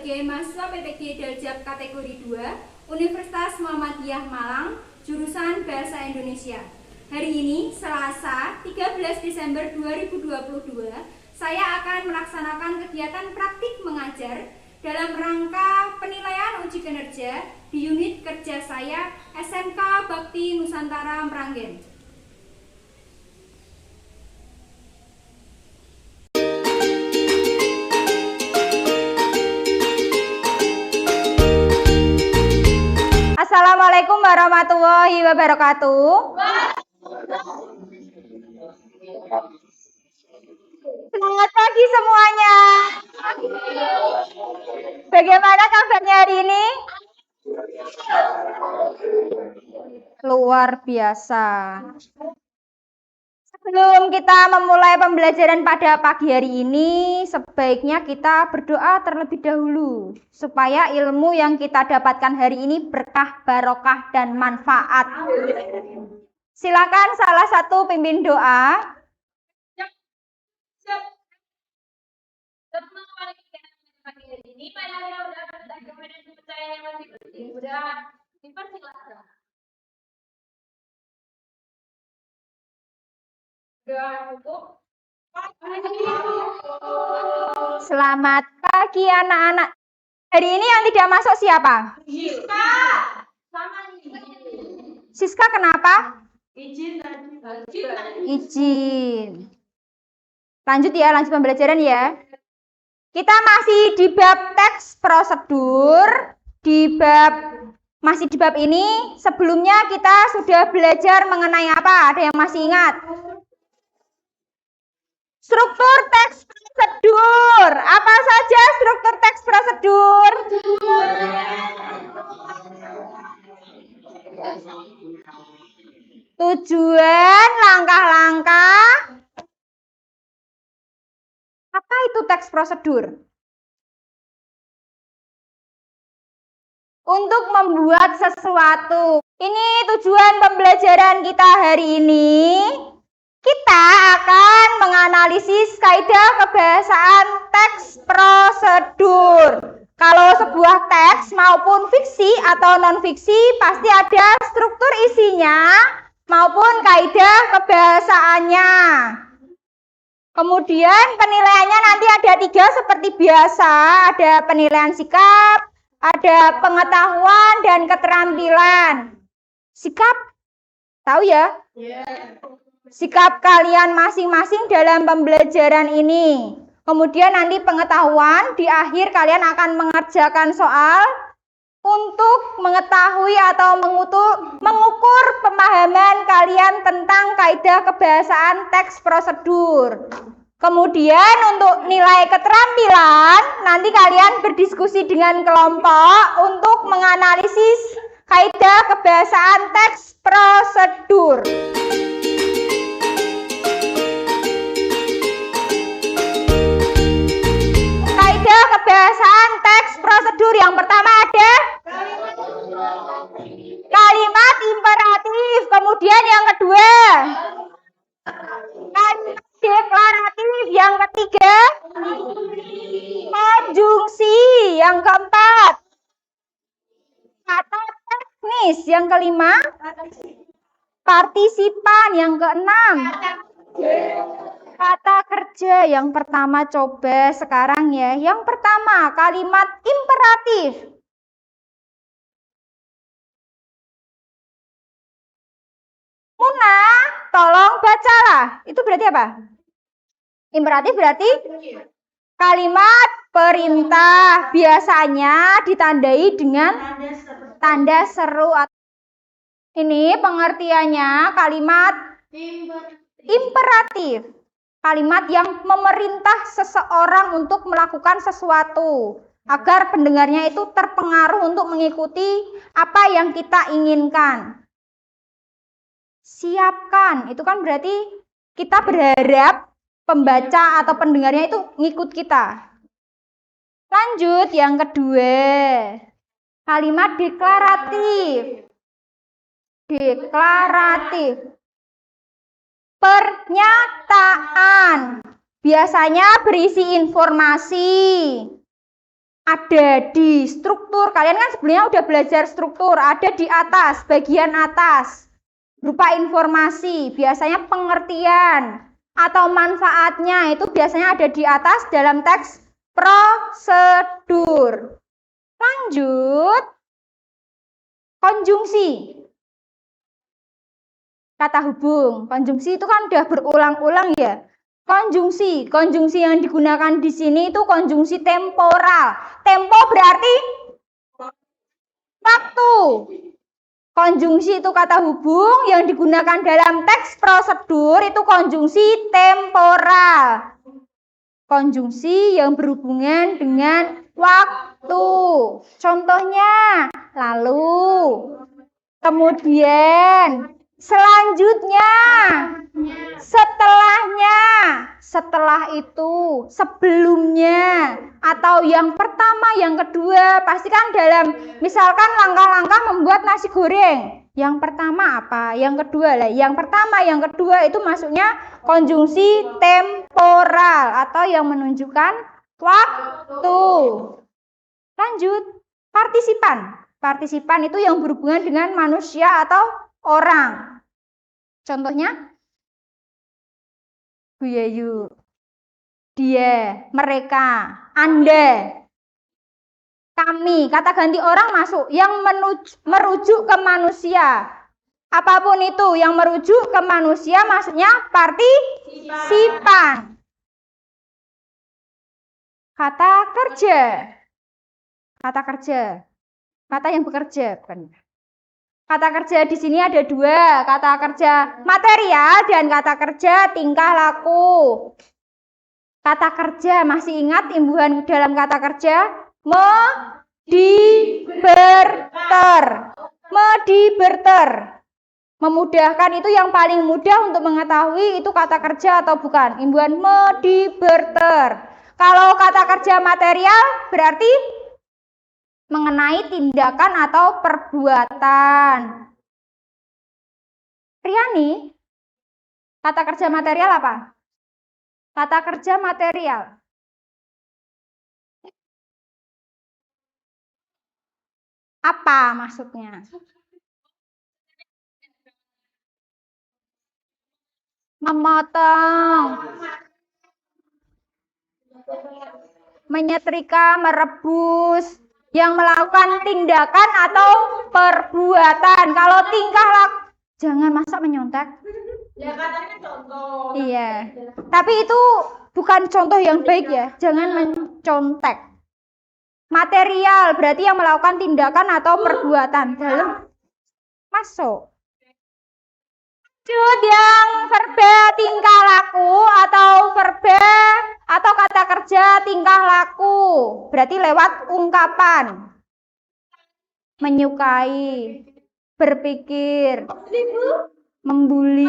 sebagai mahasiswa PTG Daljab kategori 2 Universitas Muhammadiyah Malang, jurusan Bahasa Indonesia. Hari ini, Selasa, 13 Desember 2022, saya akan melaksanakan kegiatan praktik mengajar dalam rangka penilaian uji kinerja di unit kerja saya SMK Bakti Nusantara Meranggen. Assalamualaikum warahmatullahi wabarakatuh. Selamat pagi semuanya. Bagaimana kabarnya hari ini? Luar biasa. Sebelum kita memulai pembelajaran pada pagi hari ini, sebaiknya kita berdoa terlebih dahulu supaya ilmu yang kita dapatkan hari ini berkah, barokah, dan manfaat. Silakan salah satu pimpin doa. Selamat pagi anak-anak. Hari ini yang tidak masuk siapa? Siska. Siska kenapa? Izin. Lanjut ya, lanjut pembelajaran ya. Kita masih di bab teks prosedur. Masih di bab ini. Sebelumnya kita sudah belajar mengenai apa? Ada yang masih ingat? Struktur teks prosedur. Apa saja struktur teks prosedur? Tujuan, langkah-langkah. Apa itu teks prosedur? Untuk membuat sesuatu. Ini tujuan pembelajaran kita hari ini. Kita akan menganalisis kaidah kebahasaan teks prosedur. Kalau sebuah teks maupun fiksi atau non-fiksi pasti ada struktur isinya maupun kaidah kebahasaannya. Kemudian penilaiannya nanti ada 3 seperti biasa. Ada penilaian sikap, ada pengetahuan, dan keterampilan. Sikap, tahu ya? Sikap kalian masing-masing dalam pembelajaran ini. Kemudian nanti pengetahuan, di akhir kalian akan mengerjakan soal untuk mengetahui atau mengukur pemahaman kalian tentang kaidah kebahasaan teks prosedur. Kemudian untuk nilai keterampilan, nanti kalian berdiskusi dengan kelompok untuk menganalisis kaidah kebahasaan teks prosedur. Kaidah kebahasaan teks prosedur yang pertama ada kalimat imperatif, kemudian yang kedua kalimat deklaratif, yang ketiga konjungsi, yang keempat kata teknis, yang kelima partisipan, yang keenam kata kerja. Yang pertama coba sekarang ya. Yang pertama kalimat imperatif. Muna, tolong bacalah. Itu berarti apa? Imperatif berarti kalimat perintah. Biasanya ditandai dengan tanda seru. Ini pengertiannya kalimat imperatif. Kalimat yang memerintah seseorang untuk melakukan sesuatu agar pendengarnya itu terpengaruh untuk mengikuti apa yang kita inginkan. Siapkan, itu kan berarti kita berharap pembaca atau pendengarnya itu ngikut kita. Lanjut, yang kedua, kalimat deklaratif. Deklaratif. Pernyataan. Biasanya berisi informasi. ada di struktur. Kalian kan sebelumnya udah belajar struktur, ada di atas, bagian atas. Berupa informasi, biasanya pengertian atau manfaatnya itu biasanya ada di atas dalam teks prosedur. Lanjut. Konjungsi. Kata hubung. Konjungsi itu kan udah berulang-ulang ya. Konjungsi yang digunakan di sini itu konjungsi temporal. Tempo berarti waktu. Konjungsi itu kata hubung yang digunakan dalam teks prosedur itu konjungsi temporal. Konjungsi yang berhubungan dengan waktu. Contohnya, lalu, kemudian, selanjutnya, setelahnya, setelah itu, sebelumnya, atau yang pertama, yang kedua. Pastikan dalam, misalkan langkah-langkah membuat nasi goreng. Yang pertama apa? Yang kedua lah. Yang pertama, yang kedua itu masuknya konjungsi temporal atau yang menunjukkan waktu. Lanjut, partisipan. Partisipan itu yang berhubungan dengan manusia atau orang. Contohnya, Bu Yayu, dia, mereka, Anda, kami. Kata ganti orang masuk yang merujuk ke manusia. Apapun itu yang merujuk ke manusia maksudnya partisipan. Kata kerja. Kata kerja. Kata yang bekerja, bukan. Kata kerja di sini ada dua, kata kerja material dan kata kerja tingkah laku. Kata kerja, masih ingat imbuhan dalam kata kerja? Mediberter. Memudahkan itu yang paling mudah untuk mengetahui itu kata kerja atau bukan. Imbuhan mediberter. Kalau kata kerja material berarti mengenai tindakan atau perbuatan. Riani, kata kerja material apa? Kata kerja material. Apa maksudnya? Memotong, menyetrika, merebus, yang melakukan tindakan atau perbuatan. Kalau tingkah laku, jangan masa menyontek. Ya katanya contoh. Iya. Tapi itu bukan contoh yang baik ya. Jangan mencontek. Material berarti yang melakukan tindakan atau perbuatan. Dalam masuk. Lanjut yang verba tingkah laku atau verba atau kata kerja tingkah laku. Berarti lewat ungkapan. Menyukai, berpikir, membuli.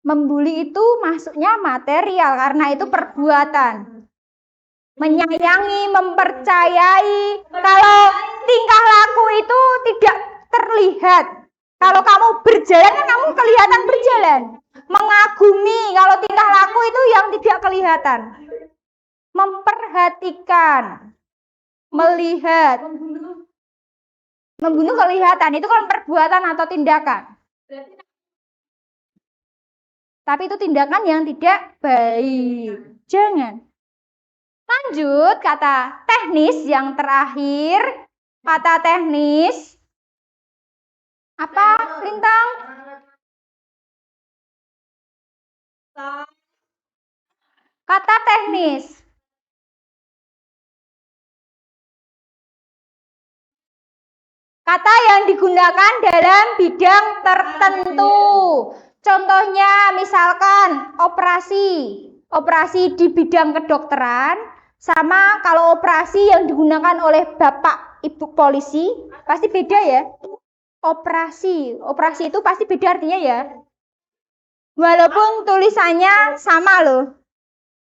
Membuli itu maksudnya material karena itu perbuatan. Menyayangi, mempercayai. Kalau tingkah laku itu tidak terlihat. Kalau kamu berjalan kan kamu kelihatan berjalan. Mengagumi, kalau tingkah laku itu yang tidak kelihatan. Memperhatikan, melihat. Membunuh kelihatan, itu kan perbuatan atau tindakan. Tapi itu tindakan yang tidak baik. Jangan. Lanjut, kata teknis yang terakhir. Kata teknis. Apa, Lintang? Kata teknis. Kata yang digunakan dalam bidang tertentu. Contohnya misalkan operasi. Operasi di bidang kedokteran. Sama kalau operasi yang digunakan oleh Bapak Ibu polisi. Pasti beda ya. Operasi itu pasti beda artinya ya. Walaupun tulisannya sama loh.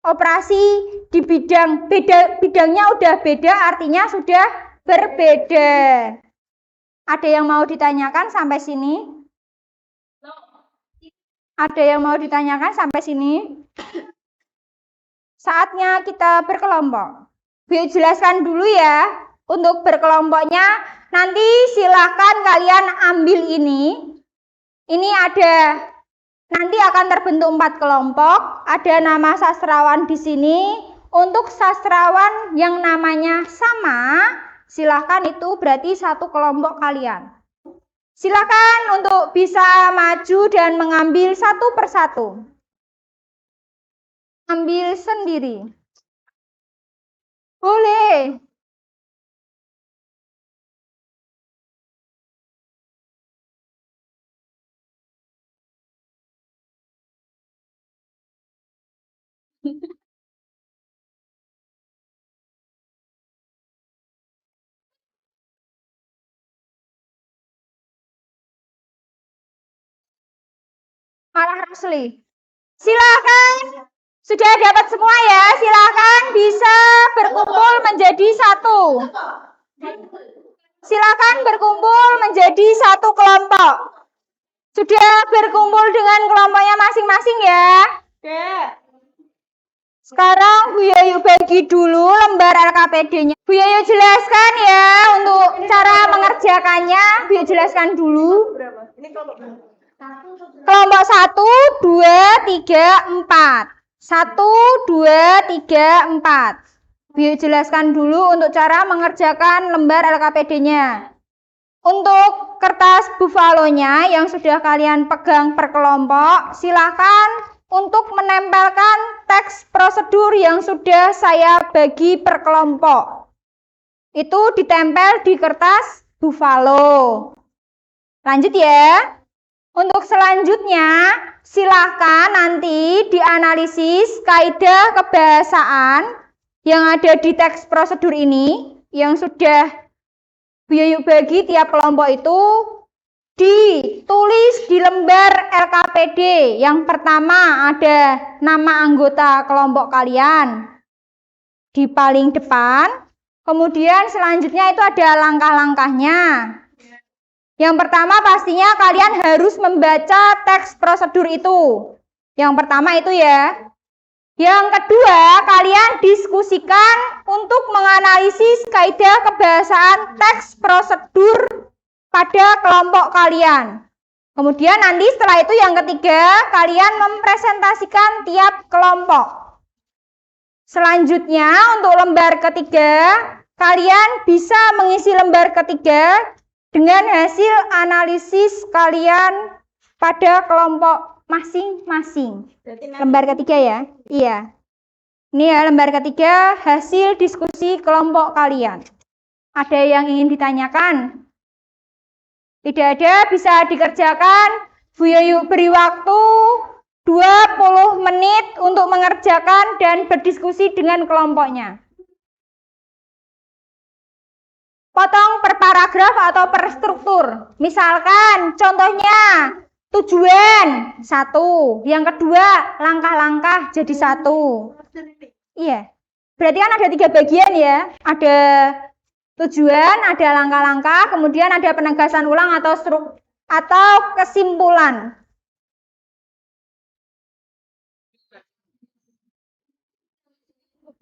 Operasi di bidangnya udah beda, artinya sudah berbeda. Ada yang mau ditanyakan sampai sini? Ada yang mau ditanyakan sampai sini? Saatnya kita berkelompok. Bu jelaskan dulu ya. Untuk berkelompoknya nanti silahkan kalian ambil ini. Ini ada, nanti akan terbentuk 4 kelompok. Ada nama sastrawan di sini. Untuk sastrawan yang namanya sama, silahkan itu berarti 1 kelompok kalian. Silahkan untuk bisa maju dan mengambil satu persatu. Ambil sendiri. Boleh. Malah Rasli. Silakan. Sudah dapat semua ya. Silakan bisa berkumpul menjadi 1. Silakan berkumpul menjadi 1 kelompok. Sudah berkumpul dengan kelompoknya masing-masing ya. Oke. Sekarang Bu Yayu bagi dulu lembar LKPD-nya. Bu Yayu jelaskan ya untuk cara mengerjakannya. Bu Yayu jelaskan dulu. Berapa? Ini kelompok berapa? Kelompok 1, 2, 3, 4. 1, 2, 3, 4. Bu Yayu jelaskan dulu untuk cara mengerjakan lembar LKPD-nya. Untuk kertas bufalonya yang sudah kalian pegang per kelompok, silahkan untuk menempelkan teks prosedur yang sudah saya bagi per kelompok. Itu ditempel di kertas bufalo. Lanjut ya. Untuk selanjutnya, silahkan nanti dianalisis kaidah kebahasaan yang ada di teks prosedur ini, yang sudah Bu Yayu bagi tiap kelompok itu, ditulis di lembar LKPD. Yang pertama ada nama anggota kelompok kalian di paling depan. Kemudian selanjutnya itu ada langkah-langkahnya. Yang pertama pastinya kalian harus membaca teks prosedur itu. Yang pertama itu ya. Yang kedua, kalian diskusikan untuk menganalisis kaidah kebahasaan teks prosedur pada kelompok kalian. Kemudian nanti setelah itu yang ketiga, kalian mempresentasikan tiap kelompok. Selanjutnya untuk lembar ketiga, kalian bisa mengisi lembar ketiga dengan hasil analisis kalian pada kelompok masing-masing. Lembar ketiga ya. Iya. Ini ya lembar ketiga hasil diskusi kelompok kalian. Ada yang ingin ditanyakan? Tidak ada, bisa dikerjakan. Bu Yayu beri waktu 20 menit untuk mengerjakan dan berdiskusi dengan kelompoknya. Potong per paragraf atau per struktur. Misalkan contohnya tujuan 1, yang kedua langkah-langkah jadi 1. Iya. Berarti kan ada 3 bagian ya. Ada tujuan, ada langkah-langkah, kemudian ada penegasan ulang atau kesimpulan.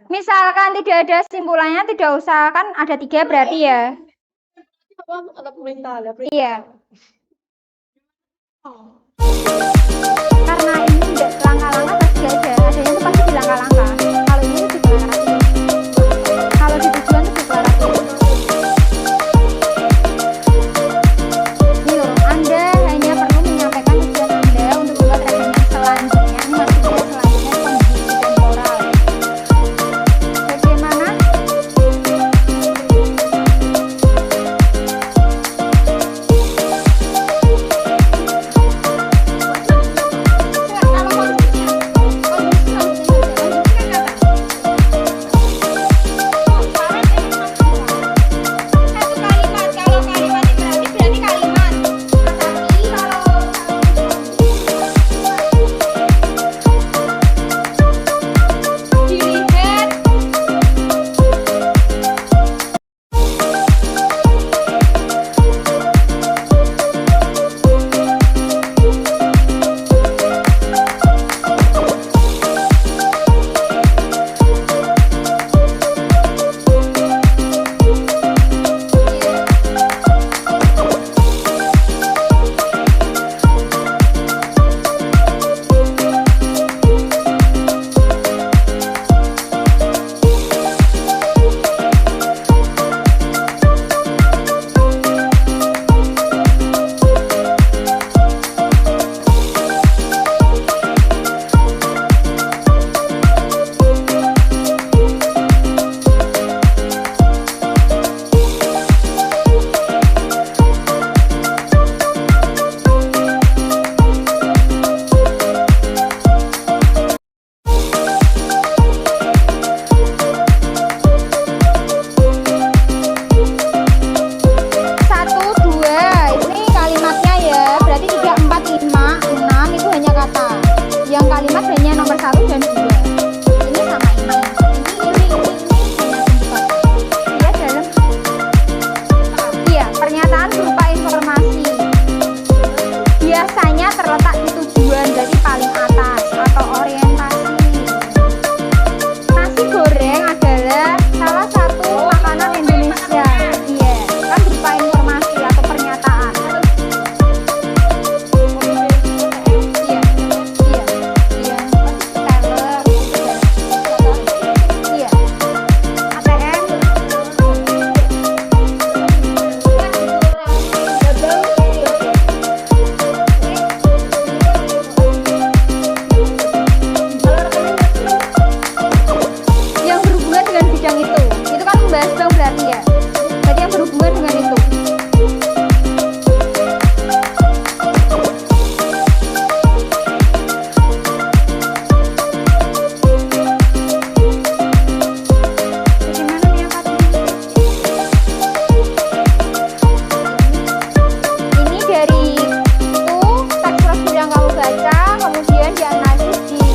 Misalkan tidak ada simpulannya, tidak usah, kan ada 3 berarti ya. Ada perintah, ada perintah. Iya. Karena ini tidak langkah-langkah pasti aja. Ada yang itu pasti di langkah-langkah. Kalau ini deklarasi. Kalau di tujuan itu deklarasi. Ini loh, Anda hanya perlu menyampaikan tujuan Anda untuk membuat rekening selanjutnya. Ini masih ada selanjutnya kondisi temporal. Bagaimana? kalimat hanya nomor 1 dan 2. Ini sama ini. Dia dalam pernyataan berupa informasi. Biasanya terletak di tujuan, jadi paling atas atau orientasi. Nasi goreng adalah salah satu makanan Indonesia. Iya, kan berupa informasi atau pernyataan. Iya. Teller. Iya. ATM. Yang berhubungan dengan bidang itu kan membahas bank berarti ya. Jadi yang berhubungan dengan itu. Bagaimana nih yang tadi? Ini dari itu teks prosedur yang kamu baca, kemudian dianalisis di iya.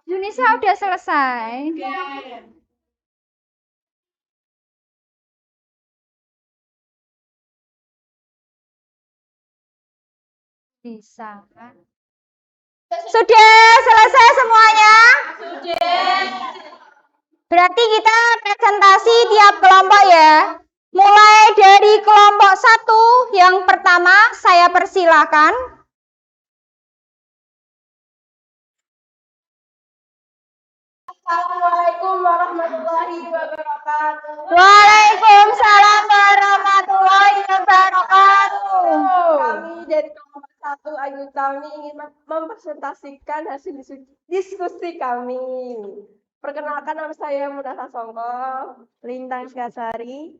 Yunisa udah selesai. Bisa kan? Sudah selesai semuanya? Berarti kita presentasi tiap kelompok ya. Mulai dari kelompok 1 yang pertama saya persilakan. Assalamualaikum warahmatullahi wabarakatuh. Waalaikumsalam warahmatullahi wabarakatuh. Kami dari kelompok 1 Ayu Tami ingin mempresentasikan hasil diskusi kami. Perkenalkan, nama saya Munasa Songko Lintang Gasari.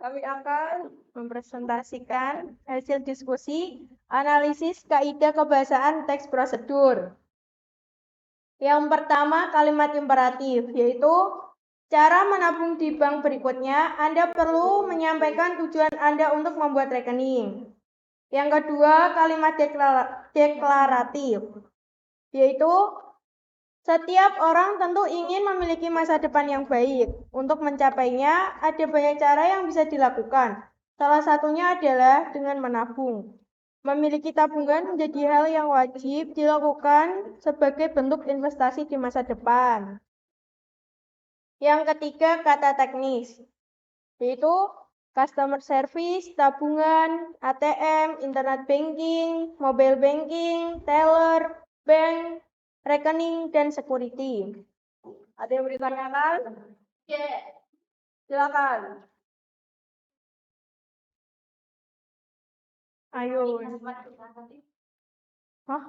Kami akan mempresentasikan hasil diskusi analisis kaidah kebahasaan teks prosedur. Yang pertama, kalimat imperatif, yaitu cara menabung di bank berikutnya, Anda perlu menyampaikan tujuan Anda untuk membuat rekening. Yang kedua, kalimat deklaratif, yaitu setiap orang tentu ingin memiliki masa depan yang baik. Untuk mencapainya, ada banyak cara yang bisa dilakukan. Salah satunya adalah dengan menabung. Memiliki tabungan menjadi hal yang wajib dilakukan sebagai bentuk investasi di masa depan. Yang ketiga, kata teknis, yaitu customer service, tabungan, ATM, internet banking, mobile banking, teller, bank, rekening, dan security. Ada yang bertanyakan? Silakan. Ayo. Hah?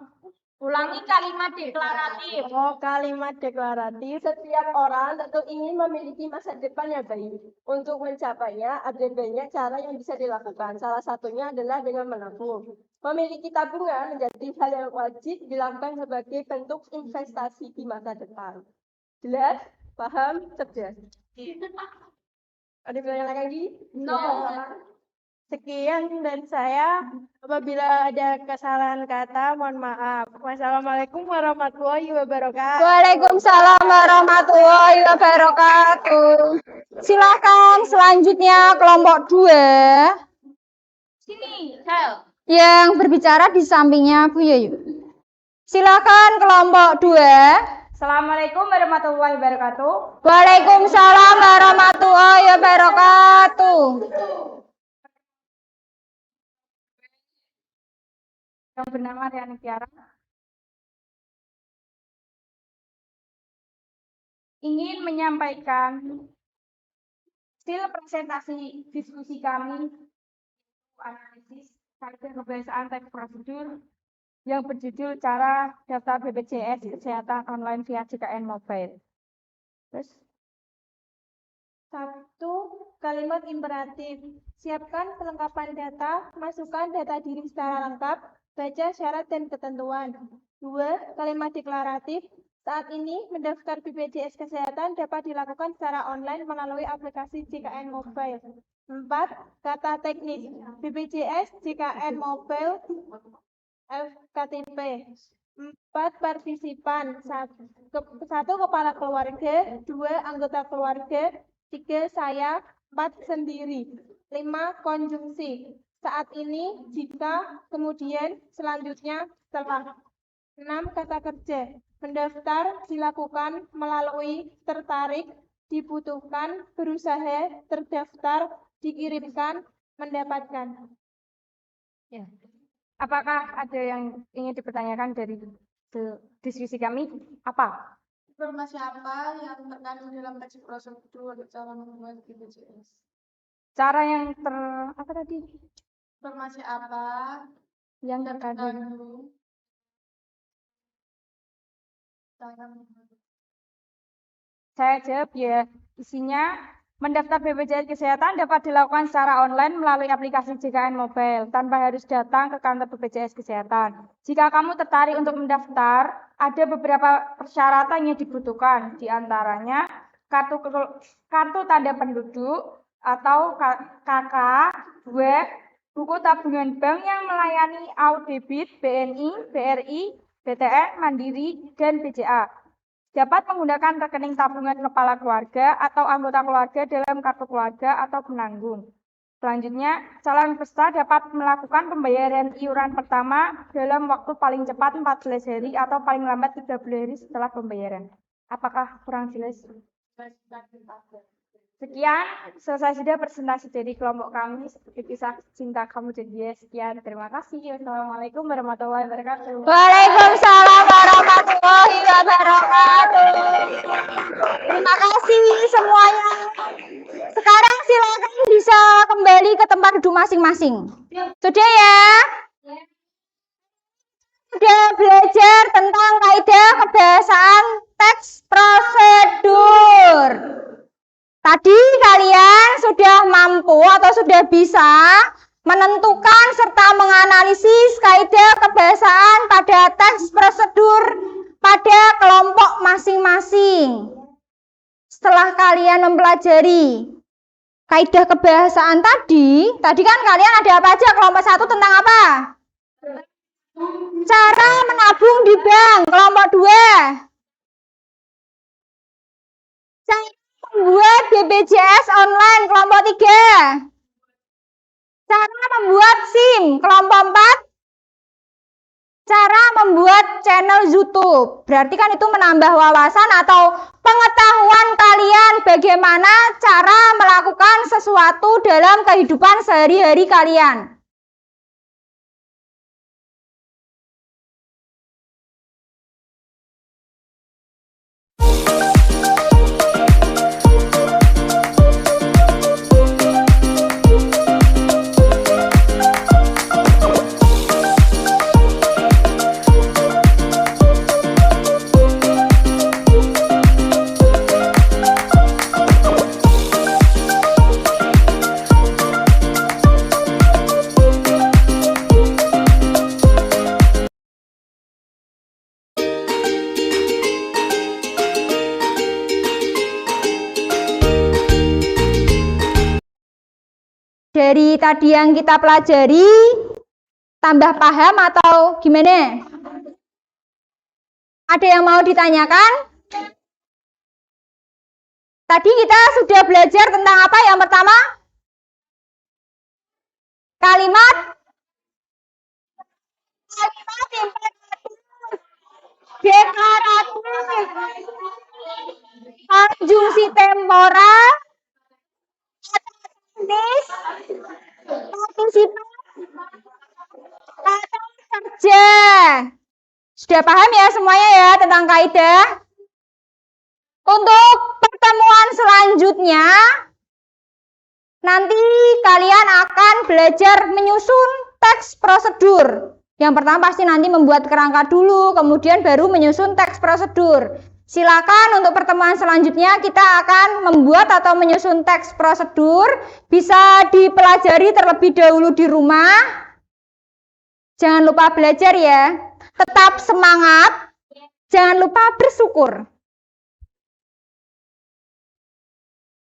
Ulangi kalimat deklaratif. Oh, kalimat deklaratif. Setiap orang tentu ingin memiliki masa depan yang baik. Untuk mencapainya, ada banyak cara yang bisa dilakukan. Salah satunya adalah dengan menabung. Memiliki tabungan menjadi hal yang wajib dilakukan sebagai bentuk investasi di masa depan. Jelas? Paham? Cerdas? Ada pertanyaan lagi? No. Sekian dari saya. Apabila ada kesalahan kata, mohon maaf. Wassalamualaikum warahmatullahi wabarakatuh. Waalaikumsalam warahmatullahi wabarakatuh. Silakan selanjutnya kelompok 2. Sini, Hel. Yang berbicara di sampingnya Bu Yayu. Silakan kelompok 2. Assalamualaikum warahmatullahi wabarakatuh. Waalaikumsalam warahmatullahi wabarakatuh. Yang bernama Riani Tiara. Ingin menyampaikan hasil presentasi diskusi kami analisis kaidah kebiasaan teks prosedur yang berjudul cara daftar BPJS Kesehatan online via JKN Mobile. Terus 1. Kalimat imperatif. Siapkan kelengkapan data, masukkan data diri secara lengkap, baca syarat dan ketentuan. 2. Kalimat deklaratif. Saat ini, mendaftar BPJS Kesehatan dapat dilakukan secara online melalui aplikasi JKN Mobile. 4. Kata teknis. BPJS JKN Mobile FKTP. 4. Partisipan. 1. Kepala keluarga. 2. Anggota keluarga. 3. Saya. 4. Sendiri. 5. Konjungsi. Saat ini, jika, kemudian, selanjutnya, setelah. 6. Kata kerja. Mendaftar dilakukan melalui tertarik, dibutuhkan, berusaha, terdaftar, dikirimkan, mendapatkan. Ya. Apakah ada yang ingin dipertanyakan dari diskusi kami? Apa? Informasi apa yang terkandung dalam teks prosedur cara membuat BPJS? Cara yang apa tadi? Informasi apa Yang yang terkandung. terkandung cara membuat Saya jawab ya. Isinya, mendaftar BPJS Kesehatan dapat dilakukan secara online melalui aplikasi JKN Mobile tanpa harus datang ke kantor BPJS Kesehatan. Jika kamu tertarik untuk mendaftar, ada beberapa persyaratan yang dibutuhkan, di antaranya kartu tanda penduduk atau KK, 2, buku tabungan bank yang melayani Audebit, BNI, BRI, BTN, Mandiri, dan BCA. Dapat menggunakan rekening tabungan kepala keluarga atau anggota keluarga dalam kartu keluarga atau penanggung. Selanjutnya, calon peserta dapat melakukan pembayaran iuran pertama dalam waktu paling cepat 14 hari atau paling lambat 30 hari setelah pembayaran. Apakah kurang jelas? Sekian, selesai sudah presentasi dari kelompok kami seperti kisah cinta kamu dan dia. Sekian, terima kasih. Wassalamualaikum warahmatullahi wabarakatuh. Waalaikumsalam warahmatullahi wabarakatuh. Terima kasih semuanya. Sekarang silakan bisa kembali ke tempat duduk masing-masing. Sudah ya? Sudah belajar tentang kaidah kebahasaan teks prosedur. Tadi kalian sudah mampu atau sudah bisa menentukan serta menganalisis kaidah kebahasaan pada teks prosedur pada kelompok masing-masing. Setelah kalian mempelajari kaidah kebahasaan tadi kan kalian ada apa aja? Kelompok 1 tentang apa? Cara menabung di bank. Kelompok 2. Cara membuat BPJS online. Kelompok 3. Cara membuat SIM. Kelompok 4. Cara membuat channel YouTube. Berarti kan itu menambah wawasan atau pengetahuan kalian bagaimana cara melakukan sesuatu dalam kehidupan sehari-hari kalian. Dari tadi yang kita pelajari, tambah paham atau gimana? Ada yang mau ditanyakan? Tadi kita sudah belajar tentang apa yang pertama? Kalimat imperatif, konjungsi temporal, partisipan, kata kerja. Sudah paham ya semuanya ya tentang kaidah? Untuk pertemuan selanjutnya, nanti kalian akan belajar menyusun teks prosedur. Yang pertama pasti nanti membuat kerangka dulu, kemudian baru menyusun teks prosedur. Silakan untuk pertemuan selanjutnya kita akan membuat atau menyusun teks prosedur. Bisa dipelajari terlebih dahulu di rumah. Jangan lupa belajar ya. Tetap semangat. Jangan lupa bersyukur.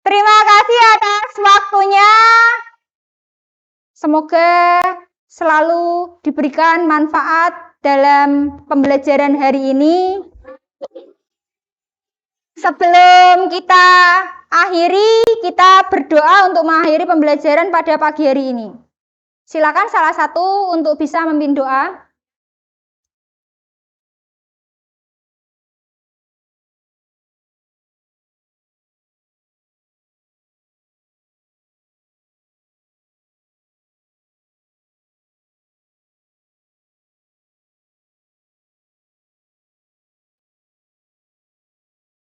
Terima kasih atas waktunya. Semoga selalu diberikan manfaat dalam pembelajaran hari ini. Sebelum kita akhiri, kita berdoa untuk mengakhiri pembelajaran pada pagi hari ini. Silakan salah satu untuk bisa memimpin doa.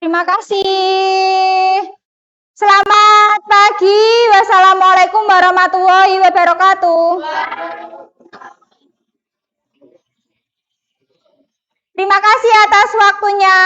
Terima kasih. Selamat pagi. Wassalamualaikum warahmatullahi wabarakatuh. Terima kasih atas waktunya.